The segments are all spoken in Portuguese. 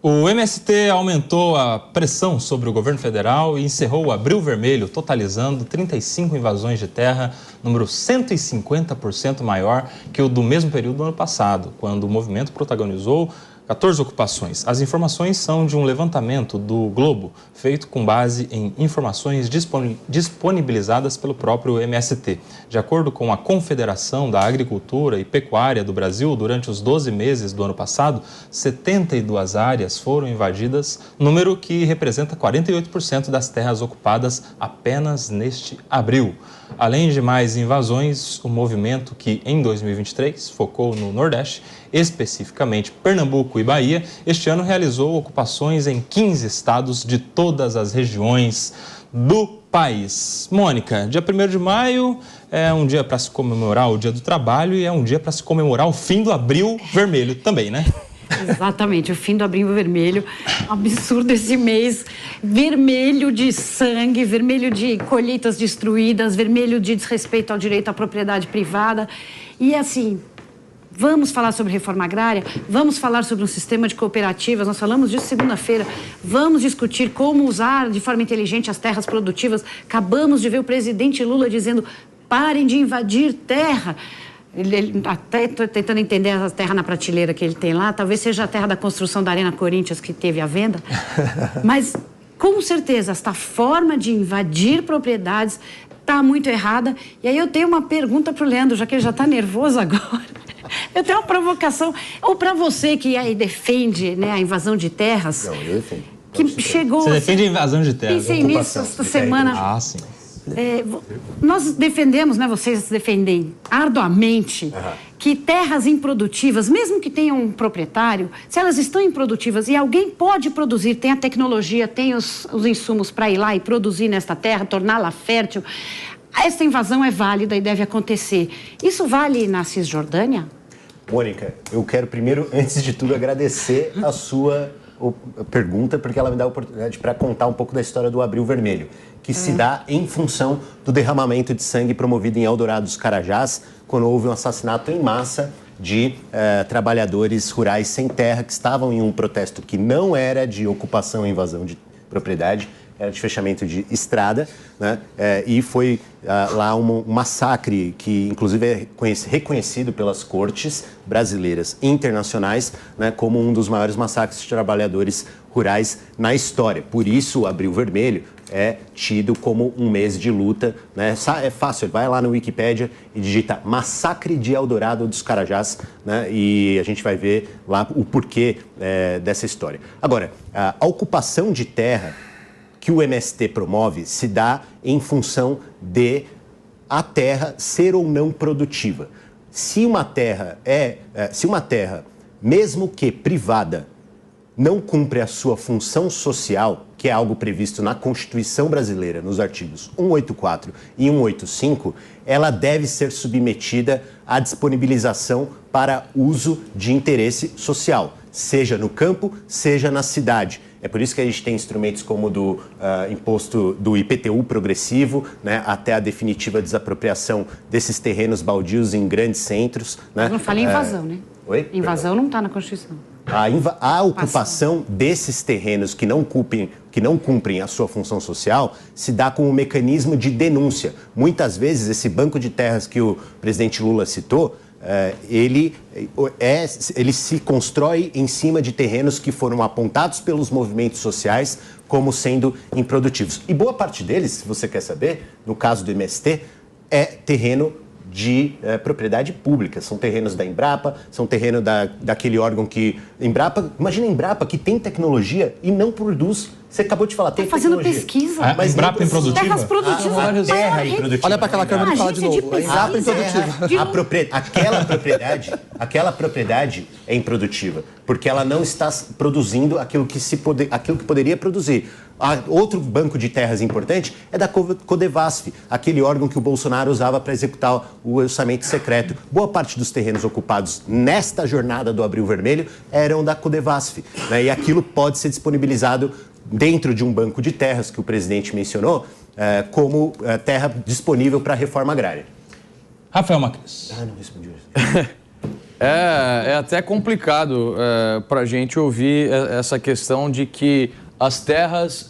O MST aumentou a pressão sobre o governo federal e encerrou o Abril Vermelho, totalizando 35 invasões de terra, número 150% maior que o do mesmo período do ano passado, quando o movimento protagonizou 14 ocupações. As informações são de um levantamento do Globo, feito com base em informações disponibilizadas pelo próprio MST. De acordo com a Confederação da Agricultura e Pecuária do Brasil, durante os 12 meses do ano passado, 72 áreas foram invadidas, número que representa 48% das terras ocupadas apenas neste abril. Além de mais invasões, o movimento que, em 2023, focou no Nordeste, especificamente Pernambuco e Bahia, este ano realizou ocupações em 15 estados de todas as regiões do país. Mônica, dia 1º de maio é um dia para se comemorar o Dia do Trabalho e é um dia para se comemorar o fim do Abril Vermelho também, né? Exatamente, o fim do Abril Vermelho, absurdo esse mês, vermelho de sangue, vermelho de colheitas destruídas, vermelho de desrespeito ao direito à propriedade privada. E assim, vamos falar sobre reforma agrária, vamos falar sobre um sistema de cooperativas, nós falamos disso segunda-feira, vamos discutir como usar de forma inteligente as terras produtivas. Acabamos de ver o presidente Lula dizendo, parem de invadir terra. Ele até estou tentando entender a terra na prateleira que ele tem lá, talvez seja a terra da construção da Arena Corinthians que teve à venda, mas com certeza esta forma de invadir propriedades está muito errada. E aí eu tenho uma pergunta para o Leandro, já que ele já está nervoso agora. Eu tenho uma provocação, ou para você que aí defende, né, a invasão de terras. Não, eu defendo. Que chegou. Você defende a invasão de terras? Pensei nisso esta semana. Ah, sim. Nós defendemos, né, vocês defendem arduamente que terras improdutivas, mesmo que tenham um proprietário, se elas estão improdutivas e alguém pode produzir, tem a tecnologia, tem os insumos para ir lá e produzir nesta terra, torná-la fértil, essa invasão é válida e deve acontecer. Isso vale na Cisjordânia? Mônica, eu quero primeiro, antes de tudo, agradecer a sua pergunta, porque ela me dá a oportunidade para contar um pouco da história do Abril Vermelho, que se dá em função do derramamento de sangue promovido em Eldorado dos Carajás, quando houve um assassinato em massa de trabalhadores rurais sem terra que estavam em um protesto que não era de ocupação e invasão de propriedade, era de fechamento de estrada, né? E foi lá um massacre que, inclusive, é reconhecido pelas cortes brasileiras e internacionais, né, como um dos maiores massacres de trabalhadores rurais na história. Por isso, o Abril Vermelho é tido como um mês de luta, né? É fácil, vai lá no Wikipédia e digita Massacre de Eldorado dos Carajás, né? E a gente vai ver lá o porquê dessa história. Agora, a ocupação de terra que o MST promove se dá em função de a terra ser ou não produtiva. Se uma terra, mesmo que privada, não cumpre a sua função social, que é algo previsto na Constituição Brasileira, nos artigos 184 e 185, ela deve ser submetida à disponibilização para uso de interesse social, seja no campo, seja na cidade. É por isso que a gente tem instrumentos como do imposto do IPTU progressivo, né, até a definitiva desapropriação desses terrenos baldios em grandes centros. Né? Não fala em invasão, né? Oi? Invasão não está na Constituição. A ocupação desses terrenos que não cumprem a sua função social se dá com um mecanismo de denúncia. Muitas vezes, esse banco de terras que o presidente Lula citou, ele se constrói em cima de terrenos que foram apontados pelos movimentos sociais como sendo improdutivos. E boa parte deles, se você quer saber, no caso do MST, é terreno de propriedade pública. São terrenos da Embrapa, são terreno daquele órgão que... Imagina a Embrapa que tem tecnologia e não produz. Você acabou de falar, tem fazendo tecnologia. pesquisa. Mas Embrapa é improdutiva? Terras produtivas. Terra é improdutiva. Olha para aquela câmera e fala de novo. A Embrapa é improdutiva. Aquela propriedade é improdutiva, porque ela não está produzindo aquilo que poderia produzir. Outro banco de terras importante é da Codevasf, aquele órgão que o Bolsonaro usava para executar o orçamento secreto. Boa parte dos terrenos ocupados nesta jornada do Abril Vermelho eram da Codevasf, né? E aquilo pode ser disponibilizado dentro de um banco de terras que o presidente mencionou, como terra disponível para a reforma agrária. Rafael Macris. Não respondi. É até complicado para a gente ouvir essa questão de que as terras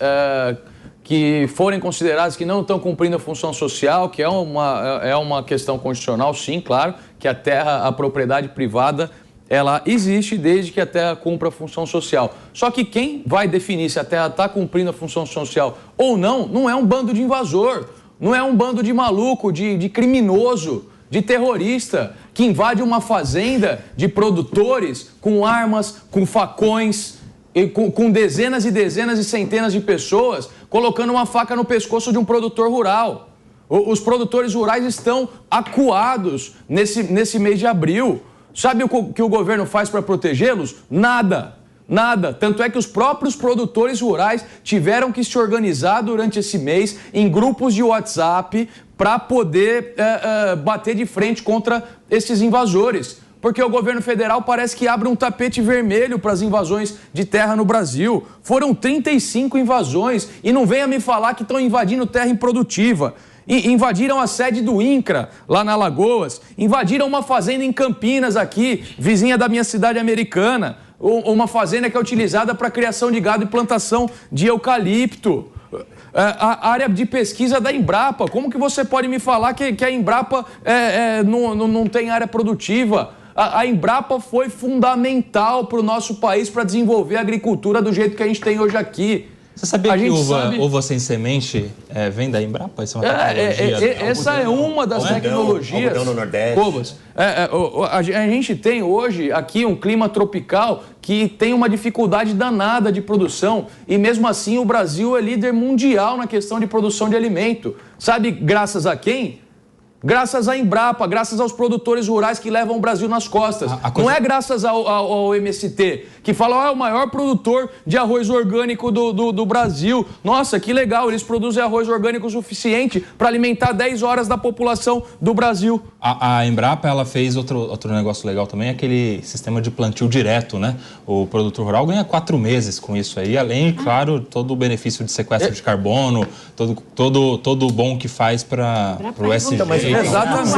que forem consideradas que não estão cumprindo a função social, que é uma questão constitucional, sim, claro, que a terra, a propriedade privada, ela existe desde que a terra cumpra a função social. Só que quem vai definir se a terra está cumprindo a função social ou não é um bando de invasor, não é um bando de maluco, de criminoso, de terrorista, que invade uma fazenda de produtores com armas, com facões, com dezenas e dezenas e centenas de pessoas colocando uma faca no pescoço de um produtor rural. Os produtores rurais estão acuados nesse mês de abril. Sabe o que o governo faz para protegê-los? Nada. Nada. Tanto é que os próprios produtores rurais tiveram que se organizar durante esse mês em grupos de WhatsApp para poder bater de frente contra esses invasores. Porque o governo federal parece que abre um tapete vermelho para as invasões de terra no Brasil. Foram 35 invasões e não venha me falar que estão invadindo terra improdutiva. Invadiram a sede do INCRA, lá na Alagoas. Invadiram uma fazenda em Campinas, aqui, vizinha da minha cidade americana. Uma fazenda que é utilizada para criação de gado e plantação de eucalipto. A área de pesquisa da Embrapa. Como que você pode me falar que a Embrapa não tem área produtiva? A Embrapa foi fundamental para o nosso país para desenvolver a agricultura do jeito que a gente tem hoje aqui. Você sabia que uva sem semente vem da Embrapa? Isso é uma tecnologia? Essa é uma das tecnologias. Algodão no Nordeste. A gente tem hoje aqui um clima tropical que tem uma dificuldade danada de produção e mesmo assim o Brasil é líder mundial na questão de produção de alimento. Sabe graças a quem? Graças à Embrapa, graças aos produtores rurais que levam o Brasil nas costas. Não é graças ao MST, que fala, é o maior produtor de arroz orgânico do Brasil. Nossa, que legal, eles produzem arroz orgânico suficiente para alimentar 10 horas da população do Brasil. A Embrapa, ela fez outro negócio legal também, aquele sistema de plantio direto, né? O produtor rural ganha 4 meses com isso aí, além, claro, todo o benefício de sequestro de carbono, todo o bom que faz para o SG. Exatamente.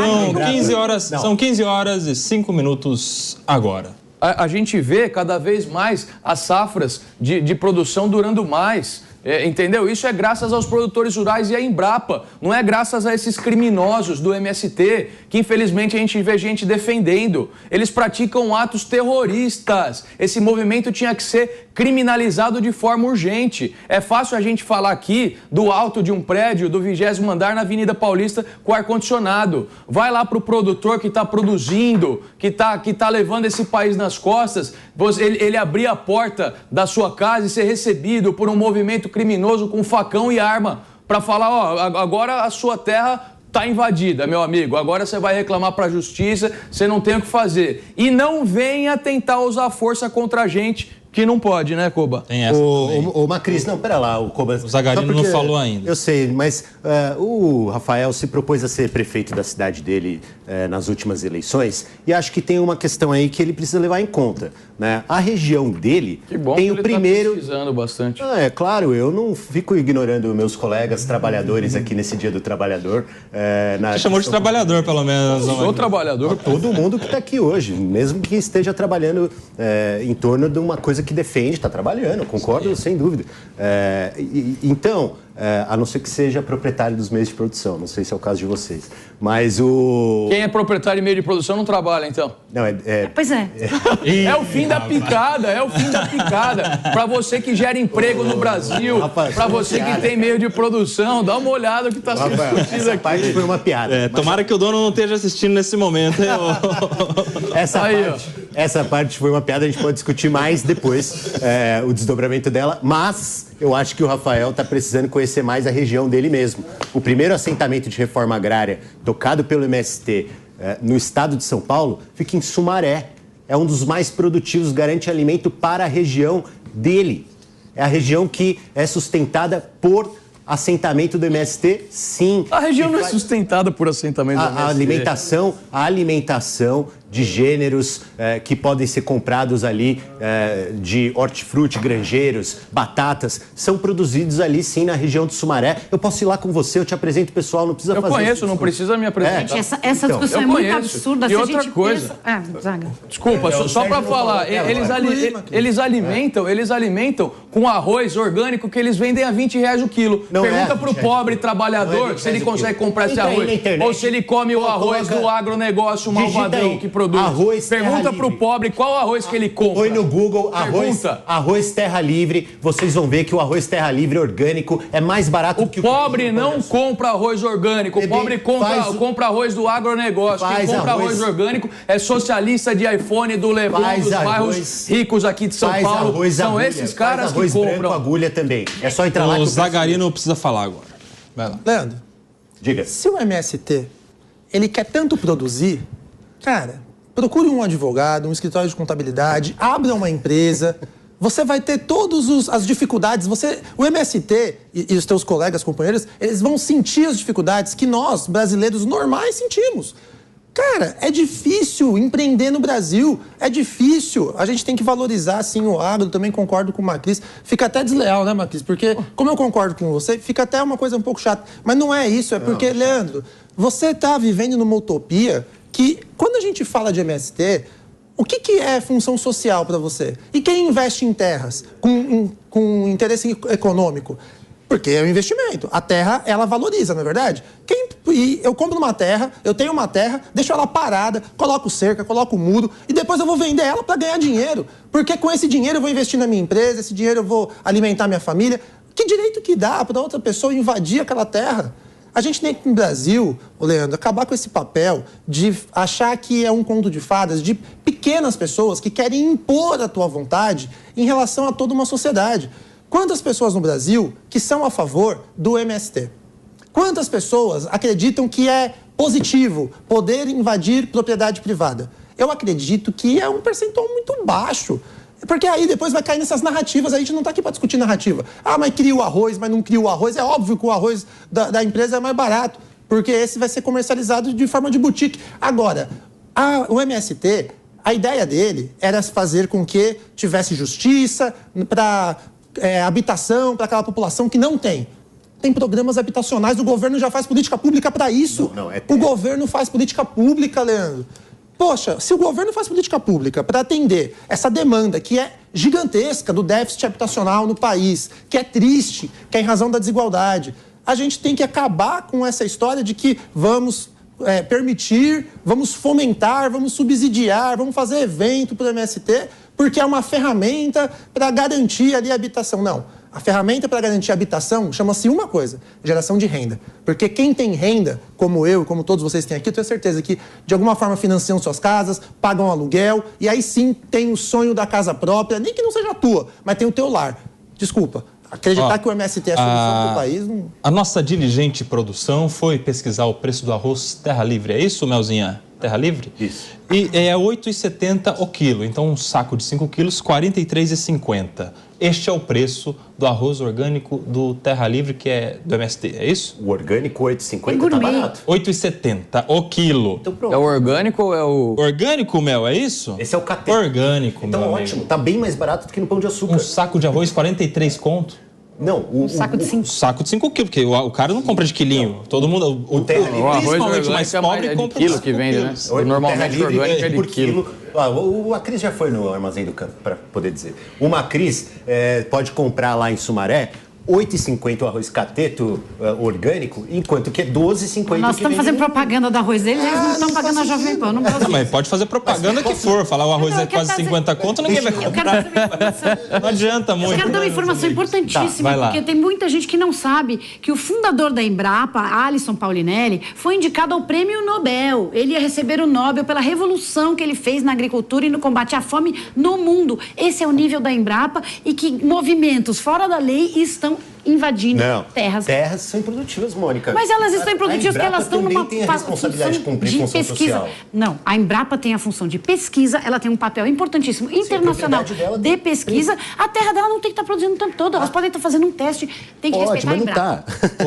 São 15 horas e 5 minutos agora. A gente vê cada vez mais as safras de produção durando mais. Entendeu? Isso é graças aos produtores rurais e à Embrapa. Não é graças a esses criminosos do MST, que infelizmente a gente vê gente defendendo. Eles praticam atos terroristas. Esse movimento tinha que ser criminalizado de forma urgente. É fácil a gente falar aqui do alto de um prédio do 20º andar na Avenida Paulista com ar-condicionado. Vai lá para o produtor que está produzindo, que tá levando esse país nas costas, ele abrir a porta da sua casa e ser recebido por um movimento criminoso com facão e arma para falar, agora a sua terra está invadida, meu amigo, agora você vai reclamar para a justiça, você não tem o que fazer. E não venha tentar usar força contra a gente, que não pode, né, Koba? Tem essa o Macris, não, pera lá, o Koba... O Zagarino não falou ainda. Eu sei, mas o Rafael se propôs a ser prefeito da cidade dele nas últimas eleições e acho que tem uma questão aí que ele precisa levar em conta, né? A região dele tem o primeiro... Tá pesquisando bastante. É claro, eu não fico ignorando meus colegas trabalhadores aqui nesse Dia do Trabalhador. Você chamou de trabalhador, pelo menos. Sou trabalhador. Todo mundo que está aqui hoje, mesmo que esteja trabalhando em torno de uma coisa que defende, está trabalhando, concordo, sem dúvida. Então, a não ser que seja proprietário dos meios de produção, não sei se é o caso de vocês, mas Quem é proprietário de meio de produção não trabalha, então? Não, Pois é. É o fim da picada, Para você que gera emprego no Brasil, para você que tem meio de produção, dá uma olhada no que está sendo discutido aqui. parte foi uma piada. Tomara que o dono não esteja assistindo nesse momento. Essa parte foi uma piada, a gente pode discutir mais depois o desdobramento dela, mas eu acho que o Rafael está precisando conhecer mais a região dele mesmo. O primeiro assentamento de reforma agrária tocado pelo MST no estado de São Paulo fica em Sumaré. É um dos mais produtivos, garante alimento para a região dele. É a região que é sustentada por assentamento do MST, sim. A região não é sustentada por assentamento do MST. A alimentação de gêneros que podem ser comprados ali, de hortifruti, granjeiros, batatas, são produzidos ali sim na região do Sumaré. Eu posso ir lá com você, eu te apresento o pessoal, não precisa fazer... Eu conheço, não precisa me apresentar. Gente, essa discussão é muito absurda. E outra coisa... Zaga. Desculpa, só para falar, eles alimentam com arroz orgânico que eles vendem a R$20 o quilo. Pergunta pro pobre trabalhador se ele consegue comprar esse arroz. Ou se ele come o arroz do agronegócio malvadão que produz. Pergunta pro pobre qual arroz que ele compra. Põe no Google arroz Terra Livre, vocês vão ver que o arroz Terra Livre orgânico é mais barato do que o pobre não compra arroz orgânico, o pobre compra arroz do agronegócio. Quem compra arroz orgânico é socialista de iPhone do Leblon, dos bairros ricos aqui de São Paulo. São esses caras que compram. Agulha também. É só entrar lá. O Zagarino precisa falar agora. Vai lá. Leandro, diga. Se o MST, ele quer tanto produzir, cara, procure um advogado, um escritório de contabilidade, abra uma empresa, você vai ter todas as dificuldades. O MST e os teus colegas, companheiros, eles vão sentir as dificuldades que nós, brasileiros normais, sentimos. Cara, é difícil empreender no Brasil, é difícil. A gente tem que valorizar, sim, o agro. Também concordo com o Macris. Fica até desleal, né, Macris? Porque, como eu concordo com você, fica até uma coisa um pouco chata. Mas não é isso, é porque, Leandro, você está vivendo numa utopia que, quando a gente fala de MST, o que é função social para você? E quem investe em terras com interesse econômico? Porque é um investimento. A terra, ela valoriza, não é verdade? E eu compro uma terra, eu tenho uma terra, deixo ela parada, coloco cerca, coloco muro, e depois eu vou vender ela para ganhar dinheiro. Porque com esse dinheiro eu vou investir na minha empresa, esse dinheiro eu vou alimentar minha família. Que direito que dá para outra pessoa invadir aquela terra? A gente tem que, no Brasil, Leandro, acabar com esse papel de achar que é um conto de fadas, de pequenas pessoas que querem impor a tua vontade em relação a toda uma sociedade. Quantas pessoas no Brasil que são a favor do MST? Quantas pessoas acreditam que é positivo poder invadir propriedade privada? Eu acredito que é um percentual muito baixo. Porque aí depois vai cair nessas narrativas. A gente não está aqui para discutir narrativa. Mas cria o arroz, mas não cria o arroz. É óbvio que o arroz da empresa é mais barato, porque esse vai ser comercializado de forma de boutique. Agora, o MST, a ideia dele era fazer com que tivesse justiça para... habitação para aquela população que não tem. Tem programas habitacionais, o governo já faz política pública para isso. O governo faz política pública, Leandro. Poxa, se o governo faz política pública para atender essa demanda que é gigantesca do déficit habitacional no país, que é triste, que é em razão da desigualdade, a gente tem que acabar com essa história de que vamos permitir, vamos fomentar, vamos subsidiar, vamos fazer evento para o MST, porque é uma ferramenta para garantir ali a habitação. Não. A ferramenta para garantir a habitação chama-se uma coisa: geração de renda. Porque quem tem renda, como eu e como todos vocês têm aqui, eu tenho certeza que de alguma forma financiam suas casas, pagam aluguel, e aí sim tem o sonho da casa própria, nem que não seja a tua, mas tem o teu lar. Desculpa. Acreditar que o MST é a solução do país... Não... A nossa diligente produção foi pesquisar o preço do arroz Terra Livre. É isso, Melzinha? Terra Livre? Isso. E é R$ 8,70 o quilo. Então, um saco de 5 quilos, R$ 43,50. Este é o preço do arroz orgânico do Terra Livre, que é do MST. É isso? O orgânico, R$ 8,50 tá barato. R$ 8,70 o quilo. Então, pronto. É o orgânico ou é o... Orgânico, Mel, é isso? Esse é o catê. Orgânico, então, meu ótimo. amigo. Tá bem mais barato do que no Pão de Açúcar. Um saco de arroz, 43 conto. Não, um saco de 5. Saco de 5 quilos, porque o cara não compra de quilinho. Não. Todo mundo... O arroz principalmente mais pobre compra de quilo que vende, né? Normalmente orgânico é de quilo. O Macris já foi no Armazém do Campo, para poder dizer. O Macris pode comprar lá em Sumaré R$ 8,50 o arroz cateto orgânico, enquanto que é R$ 12,50. Nós estamos fazendo propaganda do arroz deles, eles não estão pagando a Jovem Pan. Não, mas pode fazer propaganda que for. Falar o arroz é quase 50 conto, ninguém vai comprar. Não adianta muito. Eu quero dar uma informação importantíssima, porque tem muita gente que não sabe que o fundador da Embrapa, Alisson Paulinelli, foi indicado ao Prêmio Nobel. Ele ia receber o Nobel pela revolução que ele fez na agricultura e no combate à fome no mundo. Esse é o nível da Embrapa e que movimentos fora da lei estão invadindo terras. Terras são improdutivas, Mônica. Mas elas estão improdutivas porque elas estão numa tem a responsabilidade de cumprir de função pesquisa. Social. Não, a Embrapa tem a função de pesquisa, ela tem um papel importantíssimo internacional de pesquisa. A terra dela não tem que estar produzindo o tempo todo, elas podem estar fazendo um teste, tem que respeitar a Embrapa. Mas não tá.